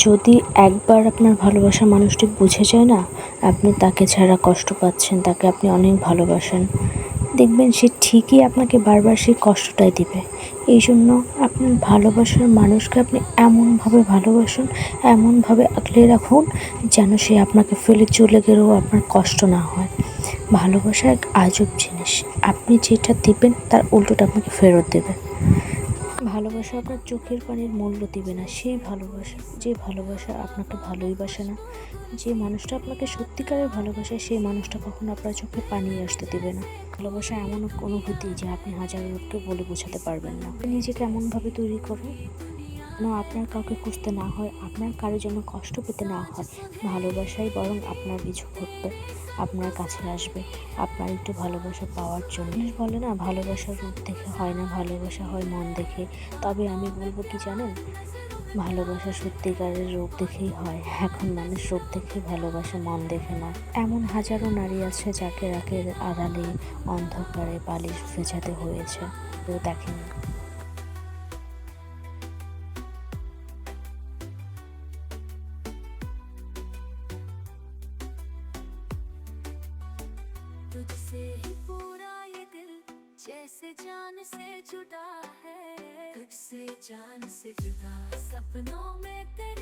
যদি একবার আপনার ভালোবাসার মানুষটি বুঝে যায় না, আপনি তাকে ছাড়া কষ্ট পাচ্ছেন, তাকে আপনি অনেক ভালোবাসেন, দেখবেন সে ঠিকই আপনাকে বারবার সেই কষ্টটাই দিবে। এই জন্য আপনার ভালোবাসার মানুষকে আপনি এমনভাবে ভালোবাসুন, এমনভাবে আগলে রাখুন যেন সে আপনাকে ফেলে চলে গেলেও আপনার কষ্ট না হয়। ভালোবাসা এক আজব জিনিস, আপনি যেটা দিবেন তার উল্টোটা আপনাকে ফেরত দেবে। ভালোবাসা আপনার চোখের পানির মূল্য দিবে না, সেই ভালোবাসা যে ভালোবাসা আপনাকে ভালোই বাসে না। যে মানুষটা আপনাকে সত্যিকারের ভালোবাসে সেই মানুষটা কখনো আপনার চোখে পানি আসতে দেবে না। ভালোবাসা এমন এক অনুভূতি যা আপনি হাজার লোককে বলে বোঝাতে পারবেন না। নিজেকে এমনভাবে তৈরি করুন যেন আপনার কাউকে খুঁজতে না হয়, আপনার কারোর জন্য কষ্ট পেতে না হয়। ভালোবাসাই বরং আপনার পিছু ঘুরবে, আপনার কাছে আসবে আপনার একটু ভালোবাসা পাওয়ার জন্য। বলে না, ভালোবাসার রূপ দেখে হয় না, ভালোবাসা হয় মন দেখে। তবে আমি বলবো কি জানেন, ভালোবাসা সত্যিকারের রূপ দেখেই হয়। এখন মানুষ রূপ দেখে ভালোবাসে, মন দেখে না। এমন হাজারো নারী আছে যাকে রাতের আড়ালে অন্ধকারে বালিশ ভেজাতে হয়েছে, কেউ দেখেনি। तुझसे ही पूरा ये दिल जैसे जान से जुड़ा है, तुझसे जान से जुड़ा सपनों में तेरे